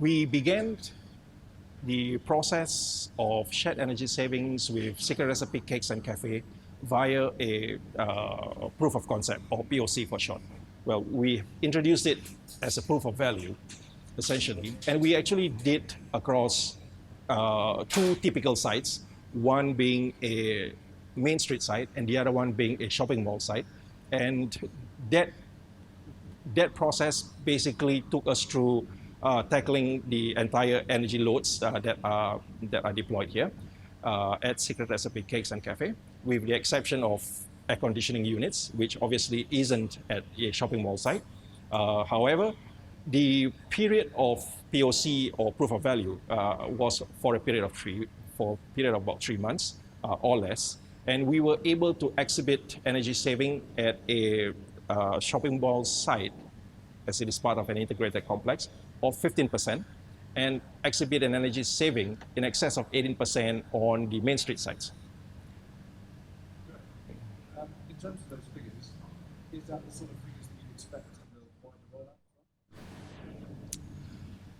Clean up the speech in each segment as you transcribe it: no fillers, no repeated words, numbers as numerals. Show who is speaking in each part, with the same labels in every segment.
Speaker 1: We began the process of shared energy savings with Secret Recipe Cakes and Cafe via a proof of concept, or POC for short. Well, we introduced it as a proof of value, essentially, and we actually did across two typical sites, one being a main street site and the other one being a shopping mall site. And that process basically took us through tackling the entire energy loads that are deployed here at Secret Recipe Cakes and Cafe, with the exception of air conditioning units, which obviously isn't at a shopping mall site. However, the period of POC, or proof of value, was for a period of about 3 months or less, and we were able to exhibit energy saving at a shopping mall site, as it is part of an integrated complex, of 15%, and exhibit an energy saving in excess of 18% on the main street sites.
Speaker 2: In terms of those figures, is that the sort of figures that you'd expect in the wider rollout?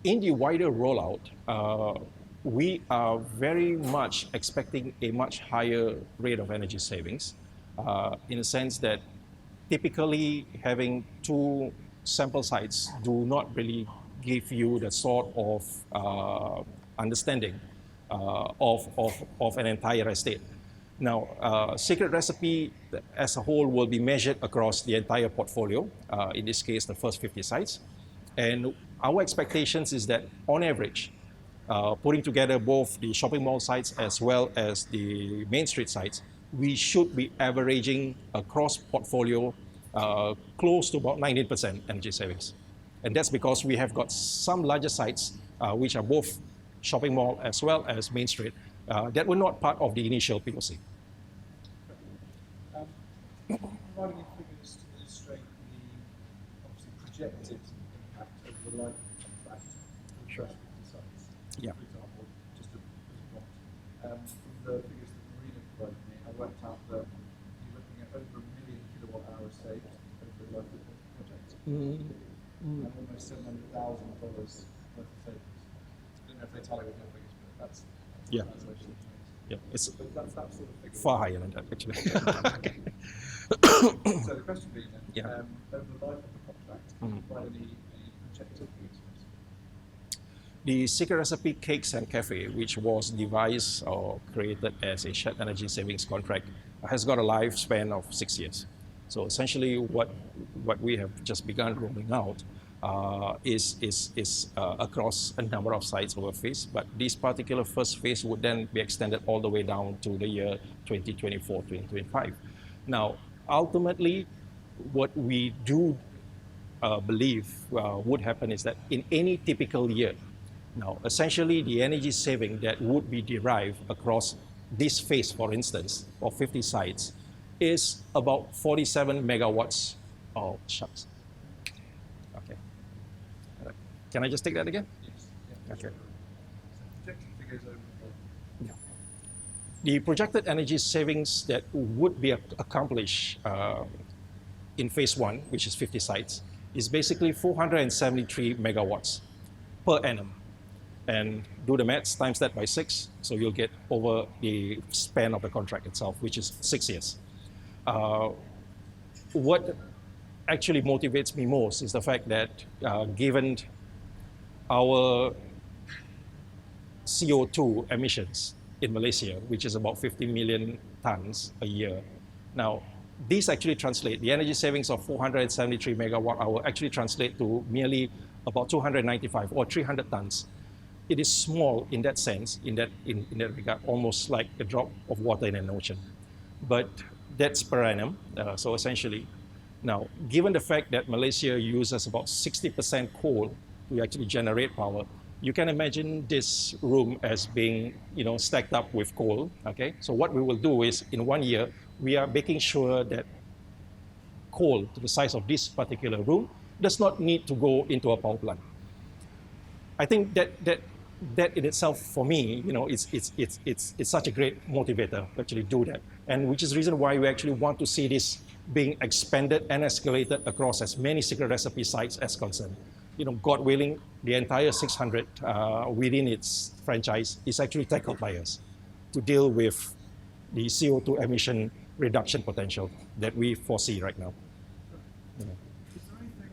Speaker 1: In the wider rollout, we are very much expecting a much higher rate of energy savings, in a sense that typically having two sample sites do not really give you the sort of understanding of an entire estate. Now, Secret Recipe as a whole will be measured across the entire portfolio, in this case, the first 50 sites. And our expectations is that, on average, putting together both the shopping mall sites as well as the main street sites, we should be averaging across portfolio close to about 19% energy savings. And that's because we have got some larger sites, which are both shopping mall as well as main street, that were not part of the initial POC.
Speaker 2: Providing you figures to illustrate the obviously projected impact over the life of the contract for the first 50 sites.
Speaker 1: Yeah.
Speaker 2: For example, just as a point, from the figures that Marina provided me, I worked out that you're looking at over 1 million kilowatt hours saved over the life of the project. And almost $700,000 worth of savings. I don't know if they tally with your figures, but that's the translation.
Speaker 1: Yeah, it's
Speaker 2: that's that sort of figure.
Speaker 1: far higher than that, actually.
Speaker 2: Okay. So the question being then, over the life of the contract, can you provide any projected figures for us?
Speaker 1: The Secret Recipe Cakes and Cafe, which was devised or created as a shared energy savings contract, has got a lifespan of 6 years. So essentially, what we have just begun rolling out is across a number of sites over phase, but this particular first phase would then be extended all the way down to the year 2024, 2025. Now, ultimately, what we do believe would happen is that in any typical year, now, essentially the energy saving that would be derived across this phase, for instance, of 50 sites, is about 47 megawatts. Oh, shucks. Okay. Can I just take that again?
Speaker 2: Yes.
Speaker 1: Okay.
Speaker 2: Projected figures over the
Speaker 1: The projected energy savings that would be accomplished in phase one, which is 50 sites, is basically 473 megawatts per annum. And do the maths, times that by 6, so you'll get over the span of the contract itself, which is 6 years. What actually motivates me most is the fact that given our CO2 emissions in Malaysia, which is about 50 million tons a year. Now, these actually translate, the energy savings of 473 megawatt hour actually translate to merely about 295 or 300 tons. It is small in that sense, in that regard, almost like a drop of water in an ocean. But that's per annum, so essentially. Now, given the fact that Malaysia uses about 60% coal to actually generate power, you can imagine this room as being, stacked up with coal, okay? So what we will do is, in 1 year, we are making sure that coal to the size of this particular room does not need to go into a power plant. I think that in itself, for me, it's such a great motivator to actually do that, and which is the reason why we actually want to see this being expanded and escalated across as many Secret Recipe sites as concerned. God willing, the entire 600 within its franchise is actually tackled by us to deal with the CO2 emission reduction potential that we foresee right now.
Speaker 2: Is there anything,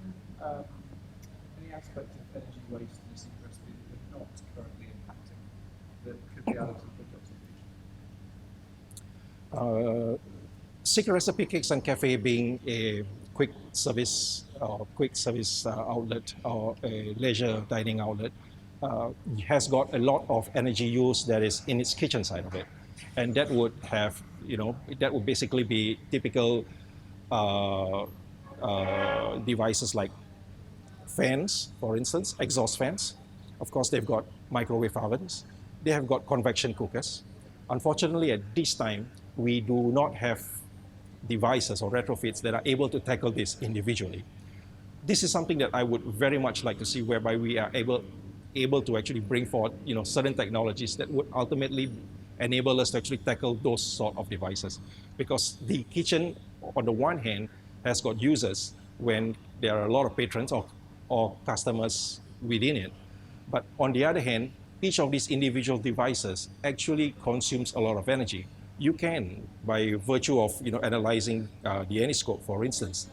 Speaker 2: any aspect of energy waste in the secret recipe that you're not currently impacting that could be added to the project in the future?
Speaker 1: Secret Recipe Cakes and Cafe being a quick service outlet or a leisure dining outlet has got a lot of energy use that is in its kitchen side of it, and that would have that would basically be typical devices like fans, for instance, exhaust fans. Of course, they've got microwave ovens. They have got convection cookers. Unfortunately, at this time, we do not have devices or retrofits that are able to tackle this individually. This is something that I would very much like to see, whereby we are able to actually bring forward certain technologies that would ultimately enable us to actually tackle those sort of devices. Because the kitchen, on the one hand, has got users when there are a lot of patrons or customers within it. But on the other hand, each of these individual devices actually consumes a lot of energy. You can, by virtue of analyzing the Aniscope, for instance,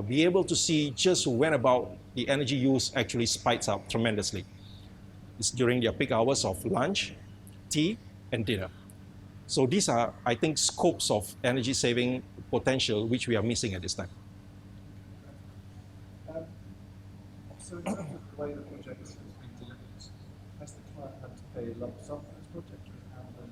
Speaker 1: be able to see just when about the energy use actually spikes up tremendously. It's during your peak hours of lunch, tea, and dinner. So these are, I think, scopes of energy saving potential which we are missing at this time.
Speaker 2: So in terms of the way the project has been delivered, has the client had to pay a lump sum for this project, or is it handled?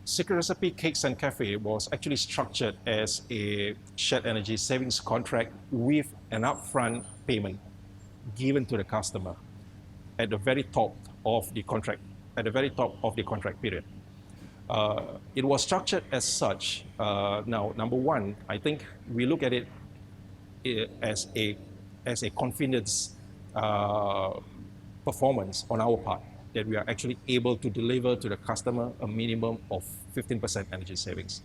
Speaker 1: Secret Recipe Cakes and Cafe was actually structured as a shared energy savings contract with an upfront payment given to the customer at the very top of the contract, period. It was structured as such. Now, number one, I think we look at it as a confidence performance on our part, that we are actually able to deliver to the customer a minimum of 15% energy savings.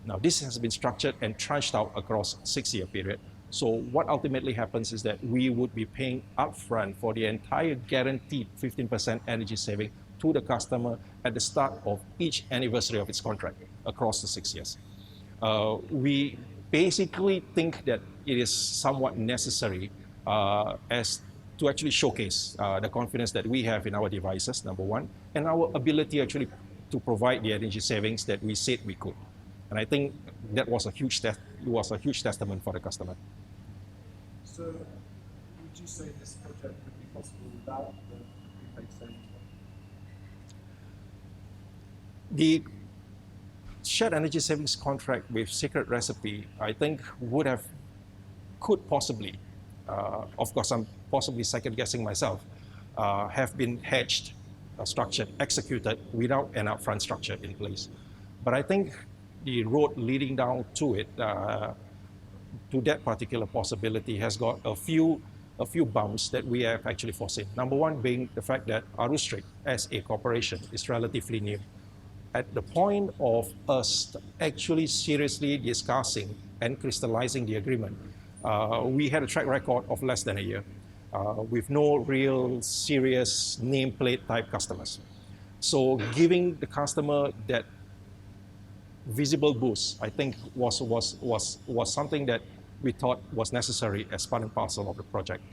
Speaker 1: Now, this has been structured and tranched out across 6-year period. So what ultimately happens is that we would be paying upfront for the entire guaranteed 15% energy saving to the customer at the start of each anniversary of its contract across the 6 years. We basically think that it is somewhat necessary as to actually showcase the confidence that we have in our devices, number one, and our ability actually to provide the energy savings that we said we could. And I think that was a huge testament for the customer.
Speaker 2: So, would you say this project would be possible without the prepaid savings?
Speaker 1: The shared energy savings contract with Secret Recipe, I think, could possibly, of course, I'm possibly second guessing myself, have been hedged, structured, executed without an upfront structure in place. But I think the road leading down to it, to that particular possibility, has got a few bumps that we have actually foreseen. Number one being the fact that Arustrik as a corporation is relatively new. At the point of us actually seriously discussing and crystallizing the agreement, we had a track record of less than a year with no real serious nameplate type customers. So giving the customer that visible boost, I think, was something that we thought was necessary as part and parcel of the project.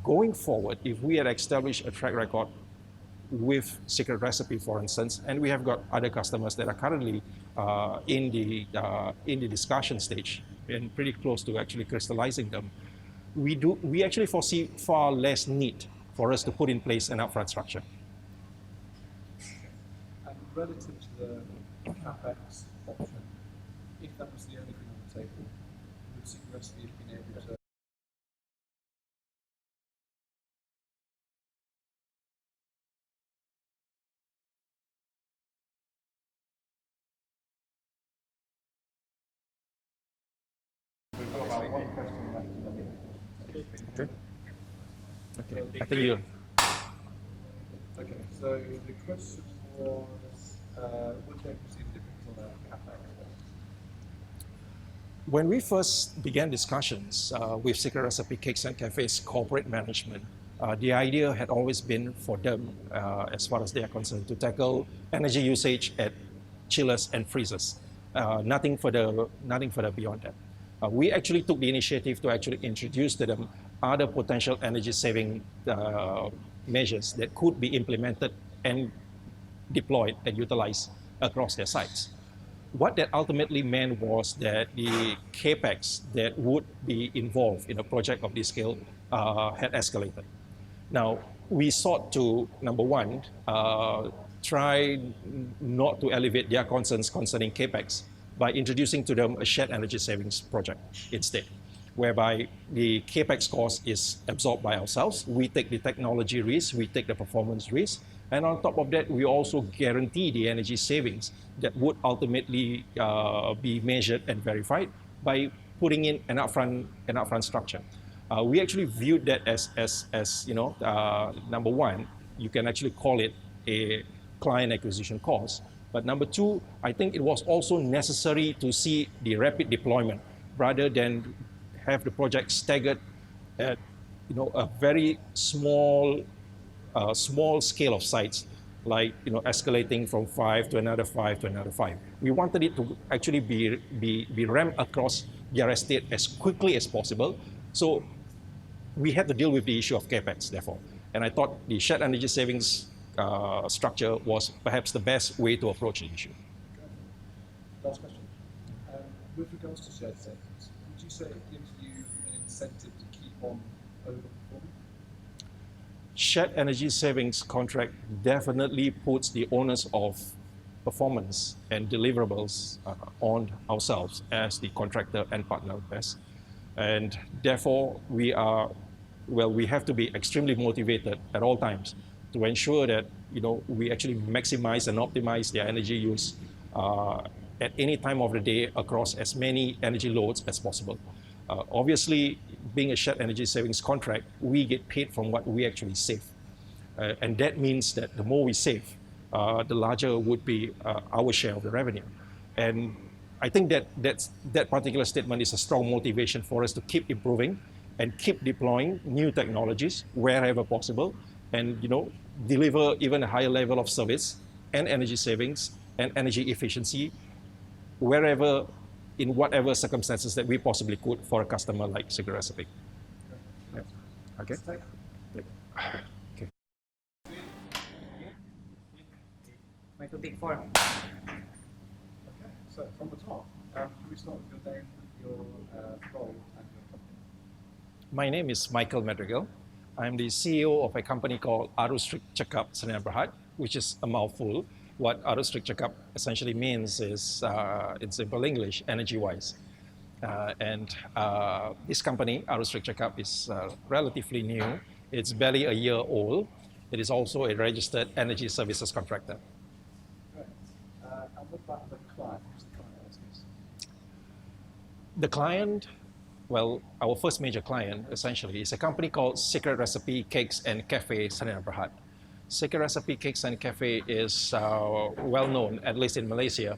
Speaker 1: Going forward, if we had established a track record with Secret Recipe, for instance, and we have got other customers that are currently in the discussion stage and pretty close to actually crystallizing them, we actually foresee far less need for us to put in place an upfront structure.
Speaker 2: And relative to the CapEx option, if that was the only thing on the table, would Secret Recipe have been able to
Speaker 1: Okay. I think you.
Speaker 2: Okay, so the question was, would they receive dividends on their CapEx?
Speaker 1: When we first began discussions with Secret Recipe Cakes and Cafes corporate management, the idea had always been for them, as far as they are concerned, to tackle energy usage at chillers and freezers. Nothing further beyond that. We actually took the initiative to actually introduce to them other potential energy saving measures that could be implemented and deployed and utilized across their sites. What that ultimately meant was that the capex that would be involved in a project of this scale had escalated. Now, we sought to, number one, try not to elevate their concerns concerning capex by introducing to them a shared energy savings project instead, whereby the capex cost is absorbed by ourselves. We take the technology risk, we take the performance risk, and on top of that, we also guarantee the energy savings that would ultimately be measured and verified by putting in an upfront structure. We actually viewed that as number one, you can actually call it a client acquisition cost. But number two, I think it was also necessary to see the rapid deployment rather than have the project staggered at a very small scale of sites, like escalating from 5 to another 5 to another 5. We wanted it to actually be ramped across their estate as quickly as possible. So we had to deal with the issue of capex, therefore. And I thought the shared energy savings structure was perhaps the best way to approach the issue.
Speaker 2: Last question. With regards to shared savings, would you say it gives you an incentive to keep on overperforming?
Speaker 1: Shared energy savings contract definitely puts the onus of performance and deliverables on ourselves as the contractor and partner best. And therefore, we have to be extremely motivated at all times to ensure that we actually maximize and optimize their energy use at any time of the day across as many energy loads as possible. Obviously, being a shared energy savings contract, we get paid from what we actually save. And that means that the more we save, the larger would be our share of the revenue. And I think that particular statement is a strong motivation for us to keep improving and keep deploying new technologies wherever possible, and deliver even a higher level of service and energy savings and energy efficiency wherever, in whatever circumstances that we possibly could for a customer like Secret Recipe. Yeah. Okay. Okay.
Speaker 3: Michael, take 4.
Speaker 2: Okay, so from the top, can we start with your name, your role, and your company?
Speaker 1: My name is Michael Madrigal. I'm the CEO of a company called Arus Cekap Sdn Bhd, which is a mouthful. What Arus Cekap essentially means is, in simple English, energy-wise. And this company, Arus Cekap, is relatively new. It's barely a year old. It is also a registered energy services contractor.
Speaker 2: Great. And what about the client? Who's the client in this case?
Speaker 1: The client, well, our first major client, essentially, is a company called Secret Recipe Cakes and Cafe Sdn Bhd. Secret Recipe Cakes and Cafe is well known, at least in Malaysia,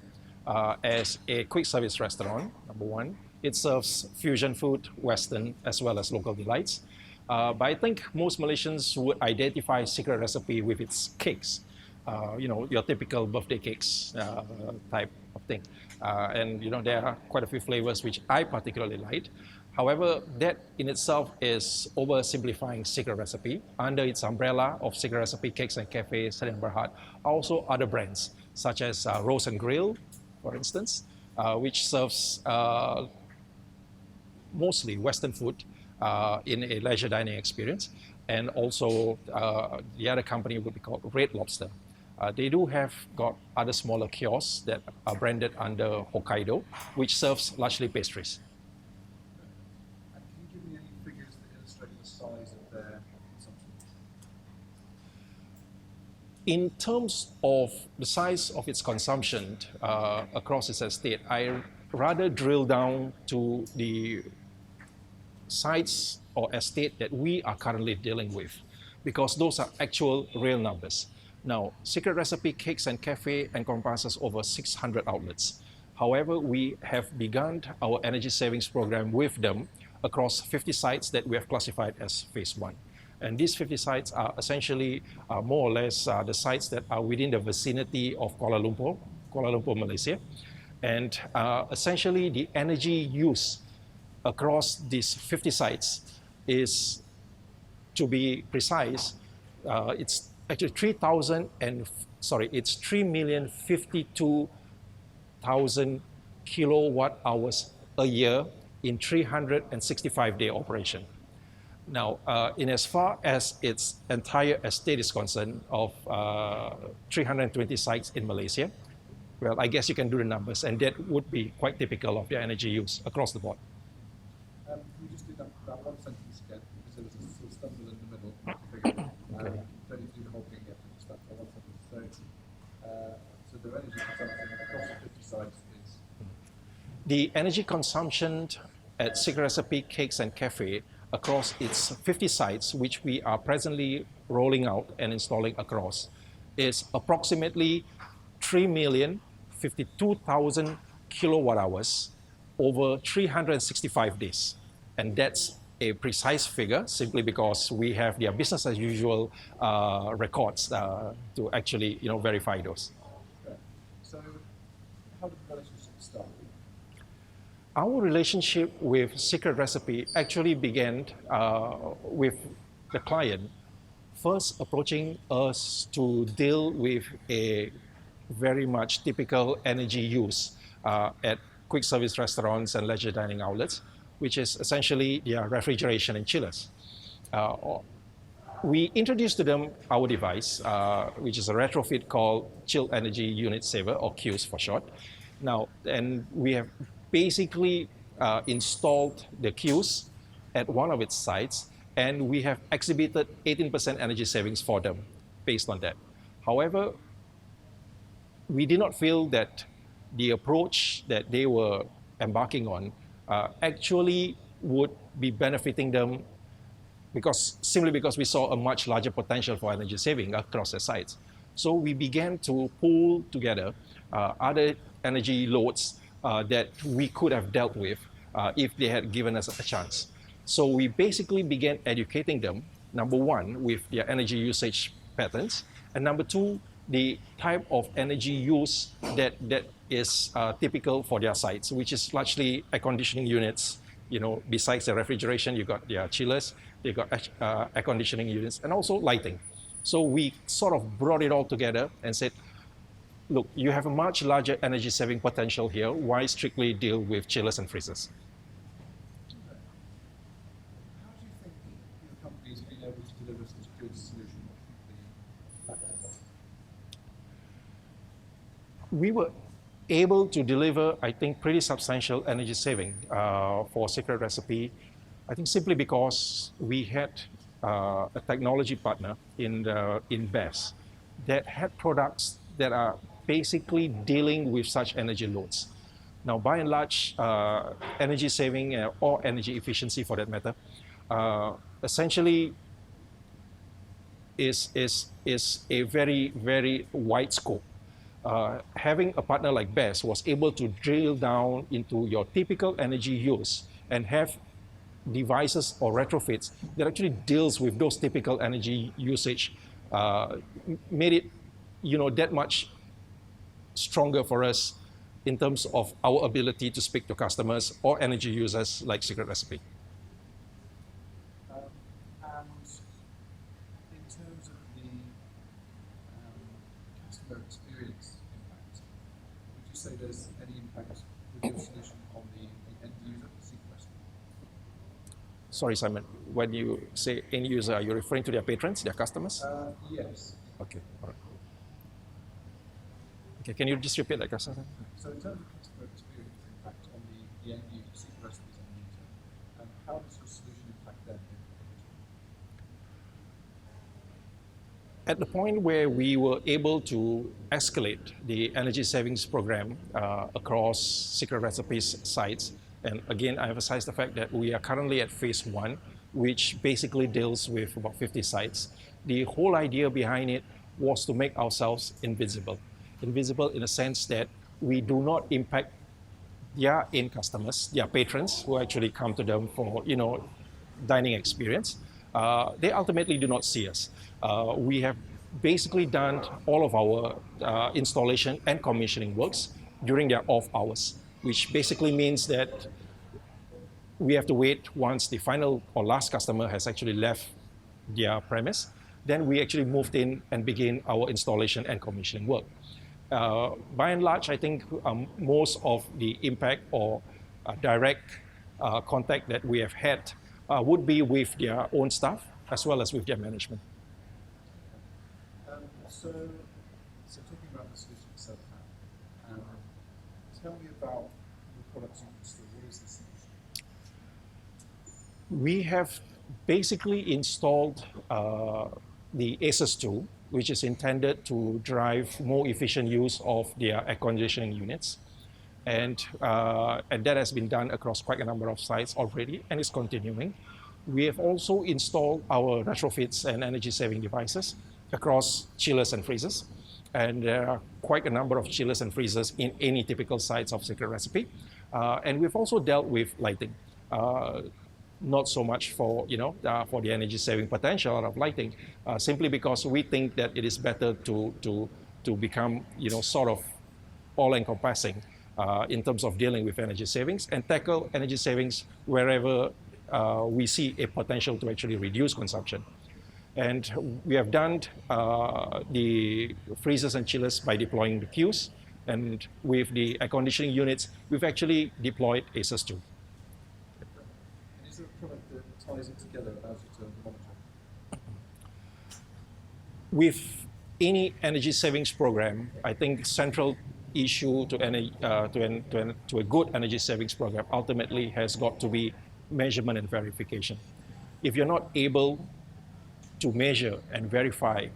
Speaker 1: as a quick service restaurant, number one. It serves fusion food, Western, as well as local delights. But I think most Malaysians would identify Secret Recipe with its cakes. Your typical birthday cakes type of thing. And there are quite a few flavors which I particularly like. However, that in itself is oversimplifying Secret Recipe. Under its umbrella of Secret Recipe Cakes and Cafe Sdn Bhd, also other brands such as Roast and Grill, for instance, which serves mostly Western food in a leisure dining experience. And also the other company would be called Red Lobster. They do have got other smaller kiosks that are branded under Hokkaido, which serves largely pastries.
Speaker 2: And can you give me any figures that illustrate the size of their consumption?
Speaker 1: In terms of the size of its consumption across its estate, I rather drill down to the sites or estate that we are currently dealing with, because those are actual real numbers. Now, Secret Recipe Cakes and Cafe encompasses over 600 outlets. However, we have begun our energy savings program with them across 50 sites that we have classified as phase one. And these 50 sites are essentially more or less the sites that are within the vicinity of Kuala Lumpur, Malaysia. And essentially the energy use across these 50 sites is, to be precise, it's actually 3,052,000 kilowatt hours a year in 365-day operation. Now, in as far as its entire estate is concerned of 320 sites in Malaysia, well, I guess you can do the numbers, and that would be quite typical of the energy use across the board.
Speaker 2: Can we just do that one sentence again, because there was a sort of stumble in the middle to figure it out.
Speaker 1: Okay.
Speaker 2: Don't need to do the whole thing yet, just that one sentence. So the energy consumption across the 50 sites is?
Speaker 1: The energy consumption at Secret Recipe Cakes and Cafe across its 50 sites, which we are presently rolling out and installing across, is approximately 3,052,000 kilowatt hours over 365 days. And that's a precise figure simply because we have their business as usual records to actually verify those.
Speaker 2: Okay. So how did the relationship start?
Speaker 1: Our relationship with Secret Recipe actually began with the client first approaching us to deal with a very much typical energy use at quick service restaurants and leisure dining outlets, which is essentially their refrigeration and chillers. We introduced to them our device, which is a retrofit called Chilled Energy Unit Saver, or CUES for short. Now, and we have basically installed the CUES at one of its sites, and we have exhibited 18% energy savings for them based on that. However, we did not feel that the approach that they were embarking on actually would be benefiting them simply because we saw a much larger potential for energy saving across the sites. So we began to pull together other energy loads that we could have dealt with if they had given us a chance. So we basically began educating them, number one, with their energy usage patterns, and number two, the type of energy use that is typical for their sites, which is largely air conditioning units. Besides the refrigeration, you got their chillers, they got air conditioning units, and also lighting. So we sort of brought it all together and said, look, you have a much larger energy saving potential here. Why strictly deal with chillers and freezers?
Speaker 2: How do you think the company has been able to deliver such a good solution?
Speaker 1: We were able to deliver, I think, pretty substantial energy saving for Secret Recipe. I think simply because we had a technology partner in BESS that had products that are basically dealing with such energy loads. Now, by and large, energy saving or energy efficiency, for that matter, essentially is a very, very wide scope. Having a partner like BESS was able to drill down into your typical energy use and have devices or retrofits that actually deals with those typical energy usage, made it that much stronger for us in terms of our ability to speak to customers or energy users like Secret Recipe.
Speaker 2: And in terms of the customer experience impact, would you say there's any impact with your solution on the end user, Secret Recipe?
Speaker 1: Sorry, Simon, when you say end user, are you referring to their patrons, their customers?
Speaker 2: Yes.
Speaker 1: Okay, all right. Okay, can you just repeat that question?
Speaker 2: So in terms of customer experience impact on the end user, Secret Recipe's end user, how does your solution impact them?
Speaker 1: At the point where we were able to escalate the energy savings program across Secret Recipe's sites, and again, I emphasize the fact that we are currently at phase one, which basically deals with about 50 sites. The whole idea behind it was to make ourselves invisible. Invisible in the sense that we do not impact their end customers, their patrons who actually come to them for, dining experience, they ultimately do not see us. We have basically done all of our installation and commissioning works during their off hours, which basically means that we have to wait once the final or last customer has actually left their premise. Then we actually moved in and begin our installation and commissioning work. By and large, I think most of the impact or direct contact that we have had would be with their own staff as well as with their management.
Speaker 2: So talking about the solution itself now, tell me about the products you install. What is the solution?
Speaker 1: We have basically installed the ACES tool, which is intended to drive more efficient use of their air conditioning units. And that has been done across quite a number of sites already and is continuing. We have also installed our retrofits and energy saving devices across chillers and freezers. And there are quite a number of chillers and freezers in any typical sites of Secret Recipe. And we've also dealt with lighting. Not so much for for the energy saving potential of lighting, simply because we think that it is better to become sort of all encompassing in terms of dealing with energy savings and tackle energy savings wherever we see a potential to actually reduce consumption. And we have done the freezers and chillers by deploying the Qs, and with the air conditioning units, we've actually deployed ACES 2.
Speaker 2: Is there a product that ties it together, allows you to monitor?
Speaker 1: With any energy savings program, I think central issue to a good energy savings program ultimately has got to be measurement and verification. If you're not able to measure and verify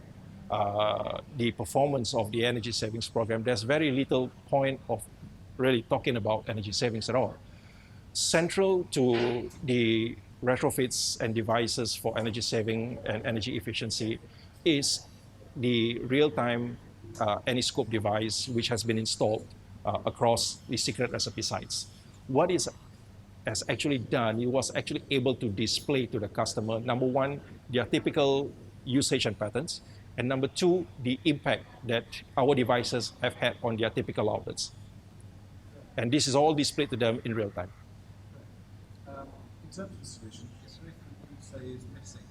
Speaker 1: the performance of the energy savings program, there's very little point of really talking about energy savings at all. Central to the retrofits and devices for energy saving and energy efficiency is the real-time AnyScope device, which has been installed across the Secret Recipe sites. What is has actually done, it was actually able to display to the customer, number one, their typical usage and patterns, and number two, the impact that our devices have had on their typical outlets. And this is all displayed to them in real time.
Speaker 2: In terms of the solution, is there anything you would say is missing?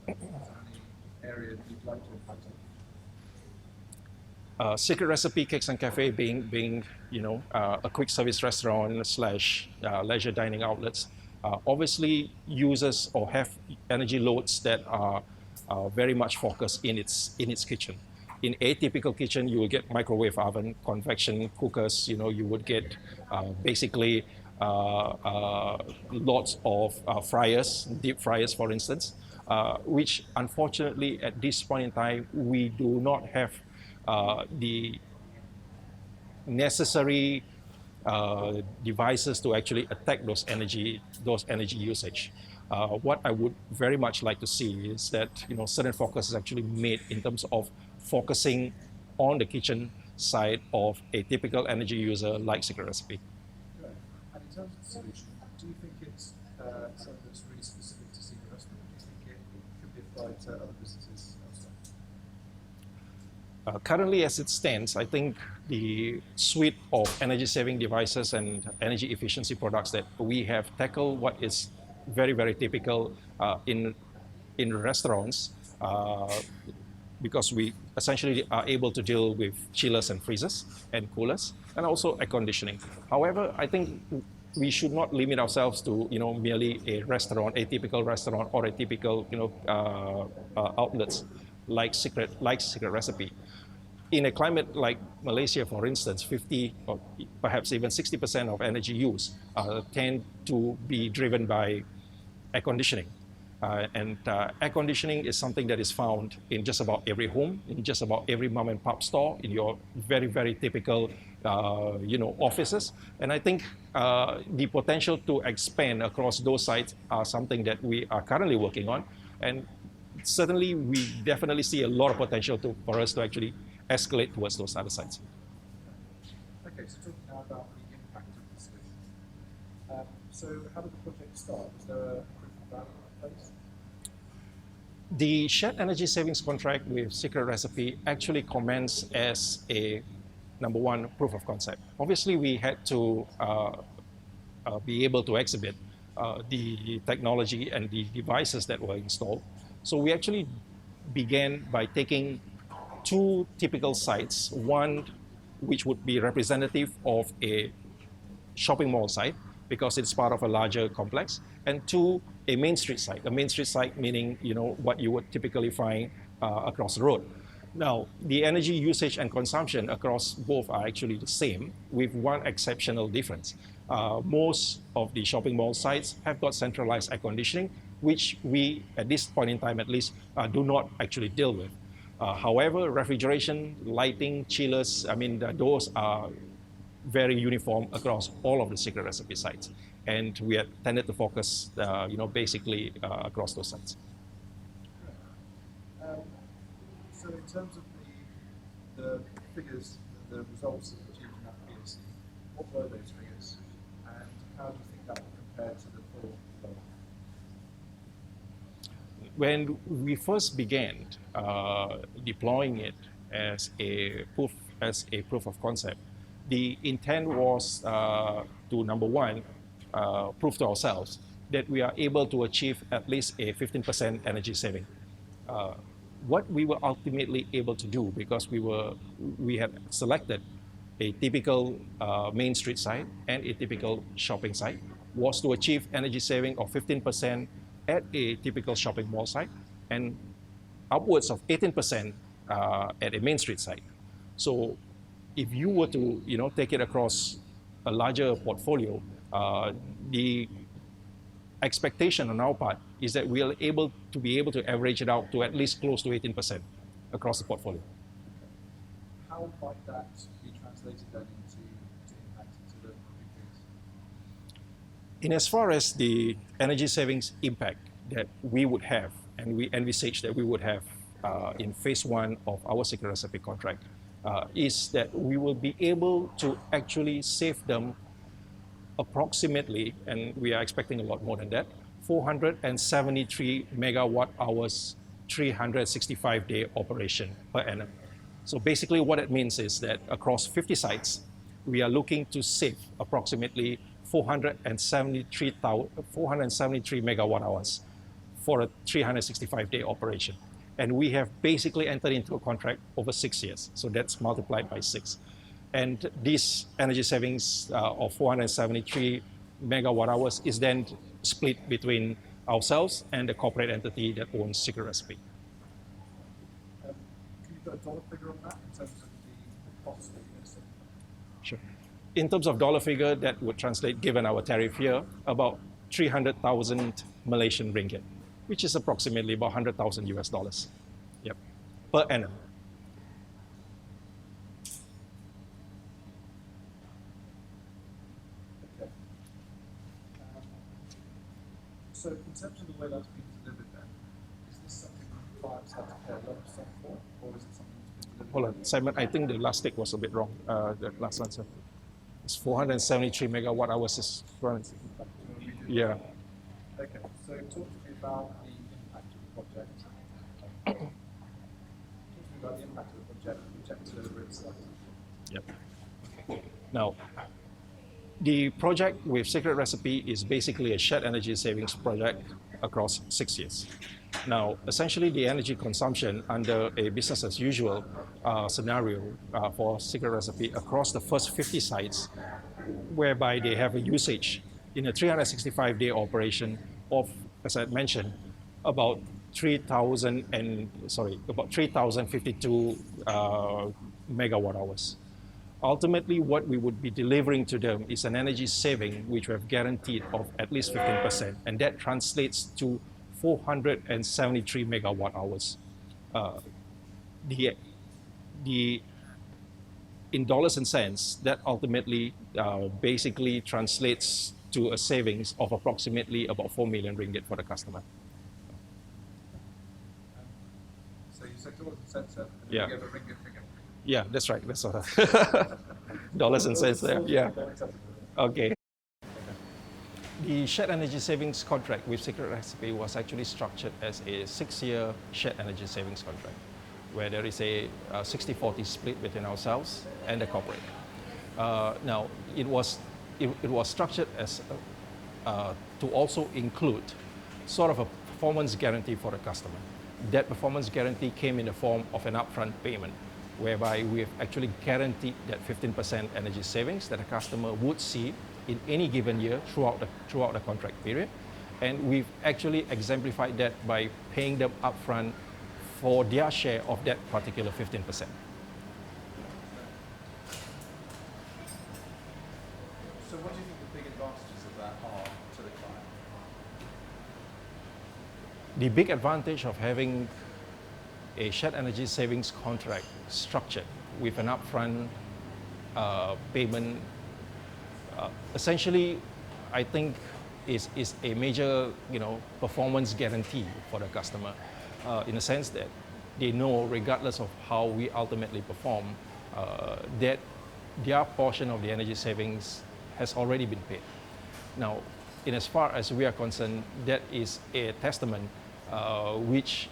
Speaker 2: Is there any area that you'd like to impact on?
Speaker 1: Secret Recipe Cakes and Cafe being a quick service restaurant slash leisure dining outlets, obviously uses or have energy loads that are very much focused in its kitchen. In a typical kitchen, you will get microwave oven, convection cookers. You would get basically lots of fryers, deep fryers, for instance, which unfortunately at this point in time we do not have the necessary devices to actually attack those energy usage. What I would very much like to see is that certain focus is actually made in terms of focusing on the kitchen side of a typical energy user like Secret Recipe.
Speaker 2: Great. And in terms of the solution, do you think it's something that's really specific to Secret Recipe? Do you think it could be applied to other businesses elsewhere?
Speaker 1: Currently, as it stands, I think the suite of energy-saving devices and energy efficiency products that we have tackled what is very, very typical in restaurants, because we essentially are able to deal with chillers and freezers and coolers, and also air conditioning. However, I think we should not limit ourselves to merely a restaurant, a typical restaurant, or a typical outlets like Secret Recipe. In a climate like Malaysia, for instance, 50 or perhaps even 60% of energy use tend to be driven by air conditioning. And air conditioning is something that is found in just about every home, in just about every mom and pop store, in your very, very typical offices. And I think the potential to expand across those sites are something that we are currently working on. And certainly, we definitely see a lot of potential for us to actually escalate towards those other sites.
Speaker 2: Okay, so talking now about the impact of the solution. So how did the project start? Was there a proof of value in place?
Speaker 1: The shared energy savings contract with Secret Recipe actually commenced as a number one proof of concept. Obviously, we had to be able to exhibit the technology and the devices that were installed. So we actually began by taking two typical sites, one which would be representative of a shopping mall site because it's part of a larger complex, and two, a main street site. A main street site meaning, you know, what you would typically find across the road. Now, the energy usage and consumption across both are actually the same, with one exceptional difference. Most of the shopping mall sites have got centralized air conditioning, which we, at this point in time at least, do not actually deal with. However, refrigeration, lighting, chillers, I mean, those are very uniform across all of the Secret Recipe sites. And we had tended to focus, basically across those sites.
Speaker 2: So in terms of the figures, the results achieved in that POC, what were those figures? And how do you think that will compare to the full goal?
Speaker 1: When we first began deploying it as a proof of concept, the intent was to, number one, prove to ourselves that we are able to achieve at least a 15% energy saving. What we were ultimately able to do, because we had selected a typical main street site and a typical shopping site, was to achieve energy saving of 15% at a typical shopping mall site and upwards of 18% at a main street site. So if you were to take it across a larger portfolio, the expectation on our part is that we are able to average it out to at least close to 18% across the portfolio.
Speaker 2: How might that be translated then into impact into the figures?
Speaker 1: In as far as the energy savings impact that we would have, and we envisage that we would have in phase one of our Secret Recipe contract, is that we will be able to actually save them approximately, and we are expecting a lot more than that, 473 megawatt hours, 365-day operation per annum. So basically what it means is that across 50 sites, we are looking to save approximately 473 megawatt hours for a 365-day operation. And we have basically entered into a contract over 6 years. So that's multiplied by 6. And this energy savings of 473 megawatt hours is then split between ourselves and the corporate entity that owns Secret Recipe.
Speaker 2: Can you put a dollar figure on that in terms of the cost that you're going to save?
Speaker 1: Sure. In terms of dollar figure, that would translate, given our tariff here, about 300,000 Malaysian ringgit, which is approximately about 100,000 US dollars. Yep, per annum.
Speaker 2: Okay. So in terms of the way that's being delivered then, is this something that clients have to pay a lump sum for, or is it something that's been delivered?
Speaker 1: Hold on, Simon, I think the last tick was a bit wrong, the last answer. It's 473 megawatt hours is, yeah.
Speaker 2: Okay, so talk to me about the impact of the project. Talk to me about the impact of the project to the grid site.
Speaker 1: Yep. Now, the project with Secret Recipe is basically a shared energy savings project across 6 years. Now, essentially the energy consumption under a business as usual scenario for Secret Recipe across the first 50 sites, whereby they have a usage in a 365-day operation of, as I mentioned, about 3,052 megawatt hours. Ultimately, what we would be delivering to them is an energy saving which we have guaranteed of at least 15%, and that translates to 473 megawatt hours. In dollars and cents, that ultimately basically translates to a savings of approximately about 4 million ringgit for the customer.
Speaker 2: So you said dollars and cents, and
Speaker 1: Yeah.
Speaker 2: you gave a ringgit figure.
Speaker 1: Yeah, that's right. That's what dollars and cents there. Yeah. Okay. The shared energy savings contract with Secret Recipe was actually structured as a 6-year shared energy savings contract, where there is a 60-40 split between ourselves and the corporate. Now, it was structured as to also include sort of a performance guarantee for the customer. That performance guarantee came in the form of an upfront payment, whereby we have actually guaranteed that 15% energy savings that a customer would see in any given year throughout the contract period. And we've actually exemplified that by paying them upfront for their share of that particular 15%.
Speaker 2: So what do you think the big advantages of that are to the client?
Speaker 1: The big advantage of having a shared energy savings contract structured with an upfront payment, essentially, I think is a major, performance guarantee for the customer, in the sense that they know, regardless of how we ultimately perform, that their portion of the energy savings has already been paid. Now, in as far as we are concerned, that is a testament which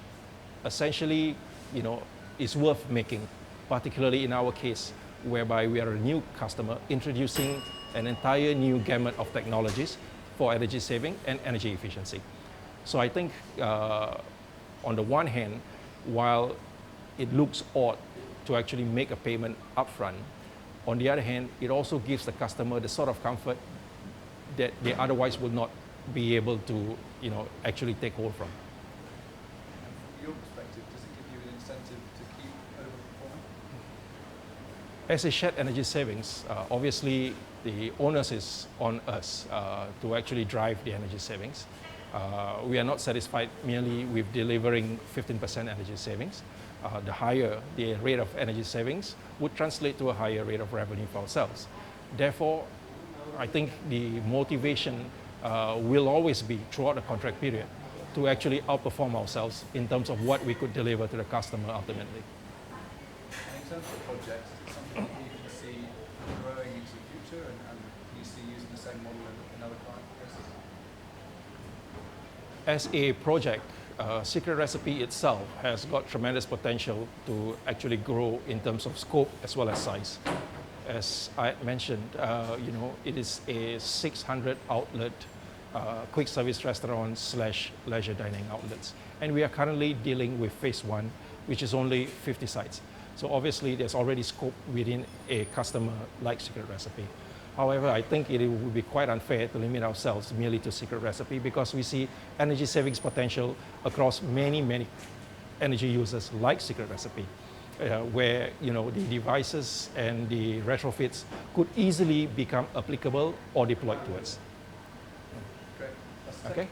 Speaker 1: essentially, is worth making, particularly in our case, whereby we are a new customer introducing an entire new gamut of technologies for energy saving and energy efficiency. So I think on the one hand, while it looks odd to actually make a payment upfront, on the other hand, it also gives the customer the sort of comfort that they otherwise would not be able to, actually take hold from.
Speaker 2: From your perspective, does it give you an incentive to keep overperforming?
Speaker 1: As a shared energy savings, obviously the onus is on us to actually drive the energy savings. We are not satisfied merely with delivering 15% energy savings. The higher the rate of energy savings would translate to a higher rate of revenue for ourselves. Therefore, I think the motivation will always be throughout the contract period to actually outperform ourselves in terms of what we could deliver to the customer ultimately.
Speaker 2: And in terms of the project, is it something that you can see growing into the future and can you see using the same model in other client cases?
Speaker 1: As a project, Secret Recipe itself has got tremendous potential to actually grow in terms of scope as well as size. As I mentioned, it is a 600 outlet quick service restaurant / leisure dining outlets. And we are currently dealing with phase 1, which is only 50 sites. So obviously there's already scope within a customer like Secret Recipe. However, I think it would be quite unfair to limit ourselves merely to Secret Recipe, because we see energy savings potential across many energy users like Secret Recipe, where the devices and the retrofits could easily become applicable or deployed to us.
Speaker 2: Great. That's
Speaker 1: Okay.